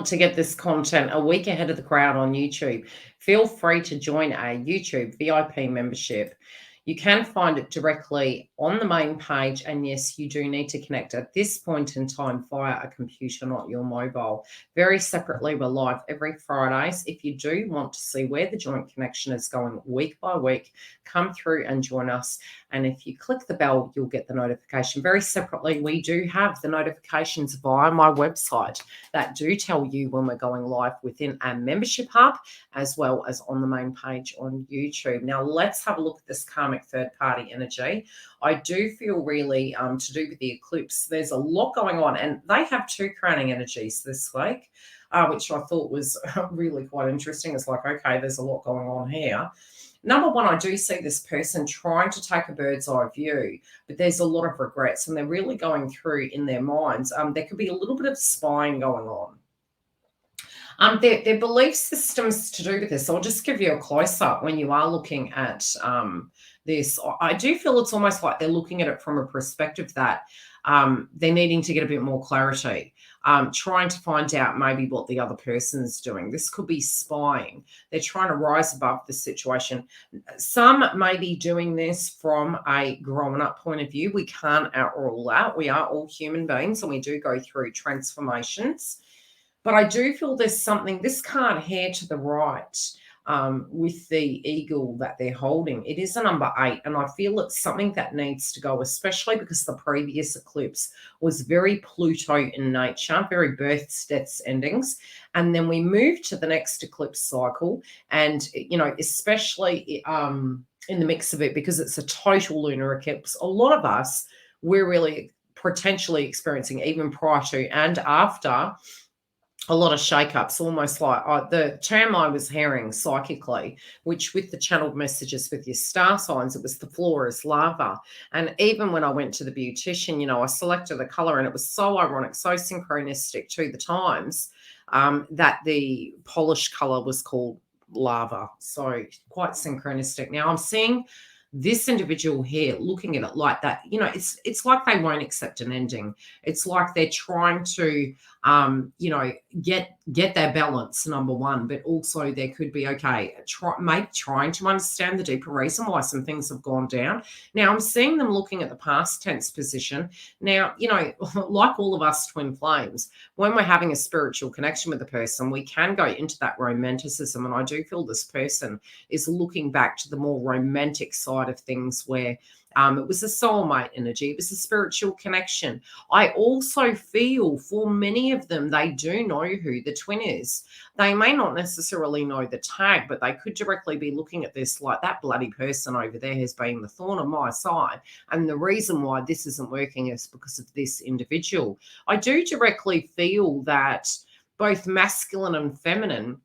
to get this content a week ahead of the crowd on YouTube, feel free to join a YouTube VIP membership. You can find it directly on the main page. And yes, you do need to connect at this point in time via a computer, not your mobile. Very separately, we're live every Fridays. If you do want to see where the joint connection is going week by week, come through and join us. And if you click the bell, you'll get the notification. Very separately, we do have the notifications via my website that do tell you when we're going live within our membership hub, as well as on the main page on YouTube. Now, let's have a look at this karmic third-party energy. I do feel really to do with the eclipse, there's a lot going on, and they have two crowning energies this week, which I thought was really quite interesting. It's like, okay, there's a lot going on here. Number one, I do see this person trying to take a bird's eye view, but there's a lot of regrets, and they're really going through in their minds. There could be a little bit of spying going on. Their belief systems to do with this. I'll just give you a close-up when you are looking at this. I do feel it's almost like they're looking at it from a perspective that they're needing to get a bit more clarity, trying to find out maybe what the other person's doing. This could be spying. They're trying to rise above the situation. Some may be doing this from a growing up point of view. We can't outrule that. We are all human beings, and we do go through transformations. But I do feel there's something, this card here to the right with the eagle that they're holding, it is a number 8. And I feel it's something that needs to go, especially because the previous eclipse was very Pluto in nature, very births, deaths, endings. And then we moved to the next eclipse cycle. And, you know, especially in the mix of it, because it's a total lunar eclipse, a lot of us, we're really potentially experiencing, even prior to and after, a lot of shake-ups, almost like the term I was hearing psychically, which with the channeled messages with your star signs, it was the floor is lava. And even when I went to the beautician, you know, I selected a color, and it was so ironic, so synchronistic to the times, that the polished color was called lava. So quite synchronistic. Now I'm seeing this individual here looking at it like that, you know, it's like they won't accept an ending. It's like they're trying to you know, get their balance, number one, but also there could be, okay, trying to understand the deeper reason why some things have gone down. Now I'm seeing them looking at the past tense position. Now, you know, like all of us twin flames, when we're having a spiritual connection with a person, we can go into that romanticism. And I do feel this person is looking back to the more romantic side of things, where it was a soulmate energy. It was a spiritual connection. I also feel for many of them, they do know who the twin is. They may not necessarily know the tag, but they could directly be looking at this like, that bloody person over there has been the thorn on my side. And the reason why this isn't working is because of this individual. I do directly feel that both masculine and feminine,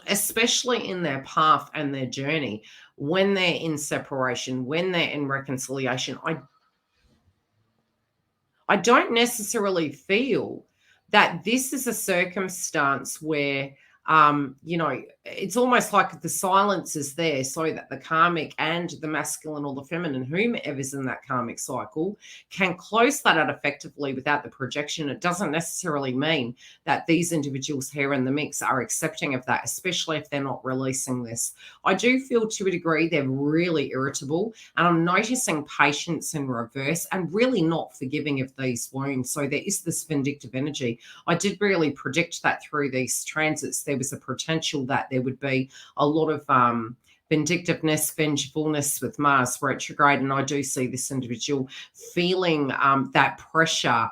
especially in their path and their journey, when they're in separation, when they're in reconciliation, I don't necessarily feel that this is a circumstance where, you know, it's almost like the silence is there so that the karmic and the masculine or the feminine, whomever's in that karmic cycle, can close that out effectively without the projection. It doesn't necessarily mean that these individuals here in the mix are accepting of that, especially if they're not releasing this. I do feel to a degree they're really irritable, and I'm noticing patience in reverse and really not forgiving of these wounds. So there is this vindictive energy. I did really predict that through these transits there was a potential that there would be a lot of vindictiveness, vengefulness with Mars retrograde. And I do see this individual feeling that pressure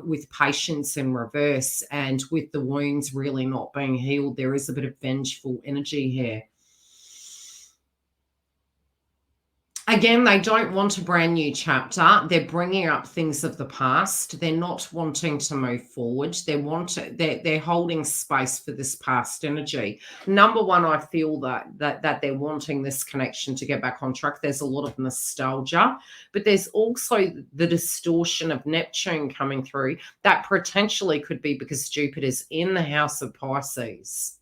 with patience in reverse, and with the wounds really not being healed. There is a bit of vengeful energy here. Again, they don't want a brand new chapter. They're bringing up things of the past. They're not wanting to move forward. They're holding space for this past energy. Number one, I feel that they're wanting this connection to get back on track. There's a lot of nostalgia, but there's also the distortion of Neptune coming through that potentially could be because Jupiter's in the house of Pisces.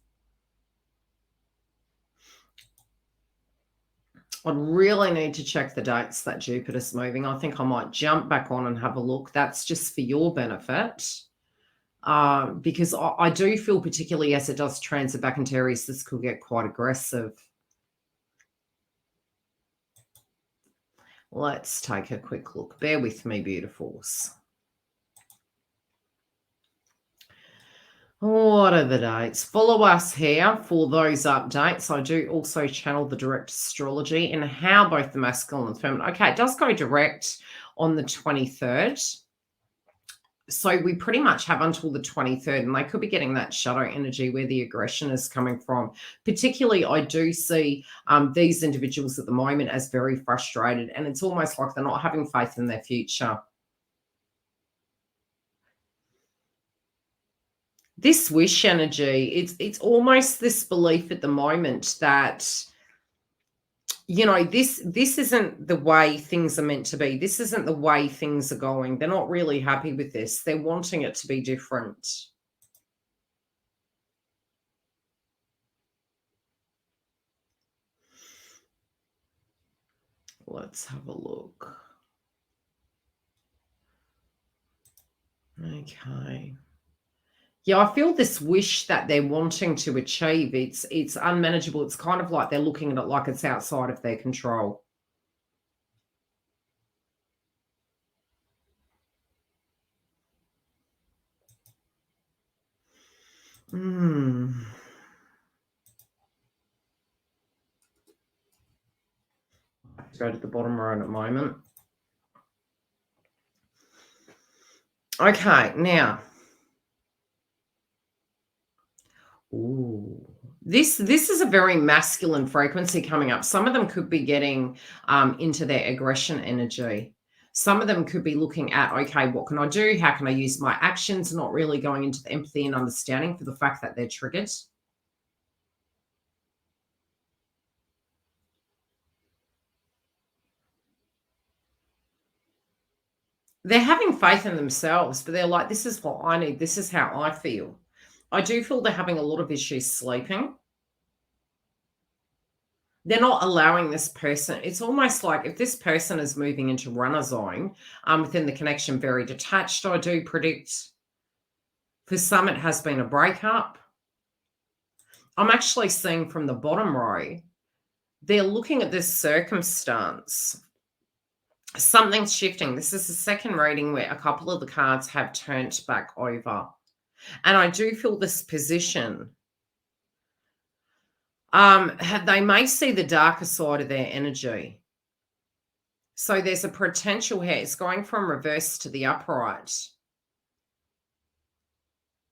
I'd really need to check the dates that Jupiter's moving. I think I might jump back on and have a look. That's just for your benefit. because I do feel, particularly as it does transit back into Aries, this could get quite aggressive. Let's take a quick look. Bear with me, beautifuls. What are the dates? Follow us here for those updates. I do also channel the direct astrology and how both the masculine and feminine. Okay, it does go direct on the 23rd. So we pretty much have until the 23rd, and they could be getting that shadow energy where the aggression is coming from. Particularly, I do see these individuals at the moment as very frustrated, and it's almost like they're not having faith in their future. This wish energy, it's almost this belief at the moment that, this isn't the way things are meant to be. This isn't the way things are going. They're not really happy with this. They're wanting it to be different. Let's have a look. Okay. Yeah, I feel this wish that they're wanting to achieve, it's unmanageable. It's kind of like they're looking at it like it's outside of their control. Go to the bottom row at the moment. Okay, now. Ooh. This is a very masculine frequency coming up. Some of them could be getting into their aggression energy. Some of them could be looking at, okay, what can I do? How can I use my actions? Not really going into the empathy and understanding for the fact that they're triggered. They're having faith in themselves, but they're like, this is what I need. This is how I feel. I do feel they're having a lot of issues sleeping. They're not allowing this person. It's almost like if this person is moving into runner zone within the connection, very detached, I do predict. For some, it has been a breakup. I'm actually seeing from the bottom row, they're looking at this circumstance. Something's shifting. This is the second reading where a couple of the cards have turned back over. And I do feel this position. They may see the darker side of their energy. So there's a potential here. It's going from reverse to the upright.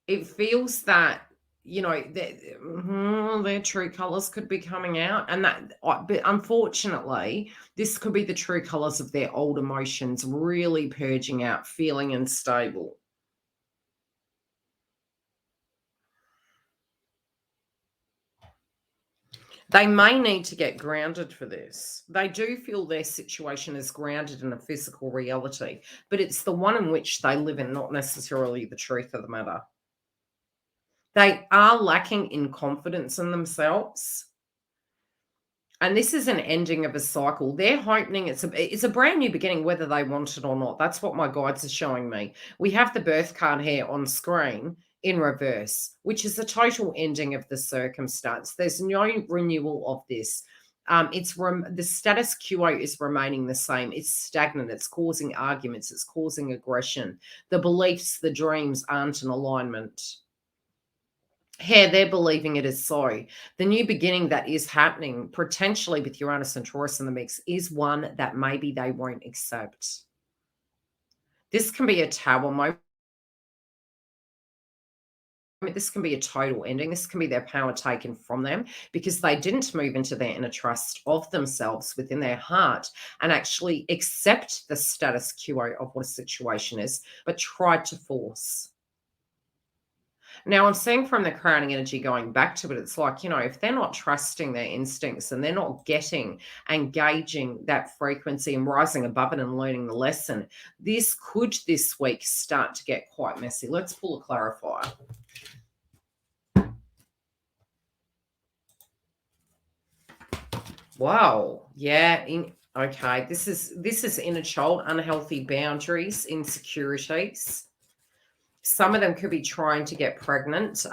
It feels that, their true colors could be coming out. And but unfortunately, this could be the true colors of their old emotions really purging out, feeling unstable. They may need to get grounded for this. They do feel their situation is grounded in a physical reality, but it's the one in which they live in, not necessarily the truth of the matter. They are lacking in confidence in themselves. And this is an ending of a cycle. They're hoping it's a brand new beginning, whether they want it or not. That's what my guides are showing me. We have the birth card here on screen in reverse, which is the total ending of the circumstance. There's no renewal of this. The status quo is remaining the same. It's stagnant. It's causing arguments. It's causing aggression. The beliefs, the dreams aren't in alignment. Here, they're believing it is so. The new beginning that is happening, potentially with Uranus and Taurus in the mix, is one that maybe they won't accept. This can be a tower moment. This can be a total ending. This can be their power taken from them because they didn't move into their inner trust of themselves within their heart and actually accept the status quo of what a situation is, but tried to force. Now, I'm seeing from the crowning energy going back to it, it's like, if they're not trusting their instincts and they're not getting, engaging that frequency and rising above it and learning the lesson, this could this week start to get quite messy. Let's pull a clarifier. Wow. Yeah. Okay. This is inner child, unhealthy boundaries, insecurities. Some of them could be trying to get pregnant,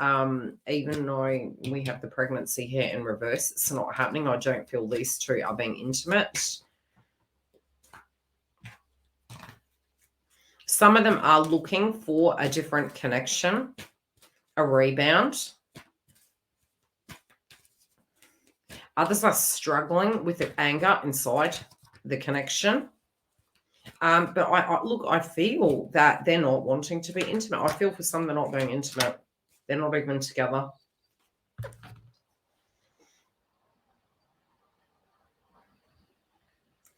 even though we have the pregnancy here in reverse. It's not happening. I don't feel these two are being intimate. Some of them are looking for a different connection, a rebound. Others are struggling with the anger inside the connection. But I feel that they're not wanting to be intimate. I feel for some they're not being intimate. They're not even together.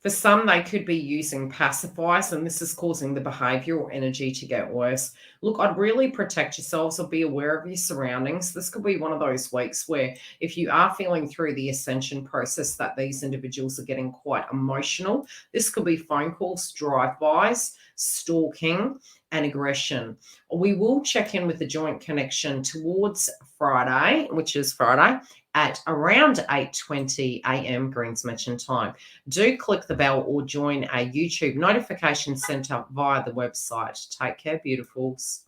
For some, they could be using pacifiers, and this is causing the behavior or energy to get worse. Look, I'd really protect yourselves or be aware of your surroundings. This could be one of those weeks where if you are feeling through the ascension process that these individuals are getting quite emotional, this could be phone calls, drive-bys, stalking, and aggression. We will check in with the joint connection towards Friday, which is Friday, at around 8:20 a.m. Greens Mention time. Do click the bell or join a YouTube notification center via the website. Take care, beautifuls.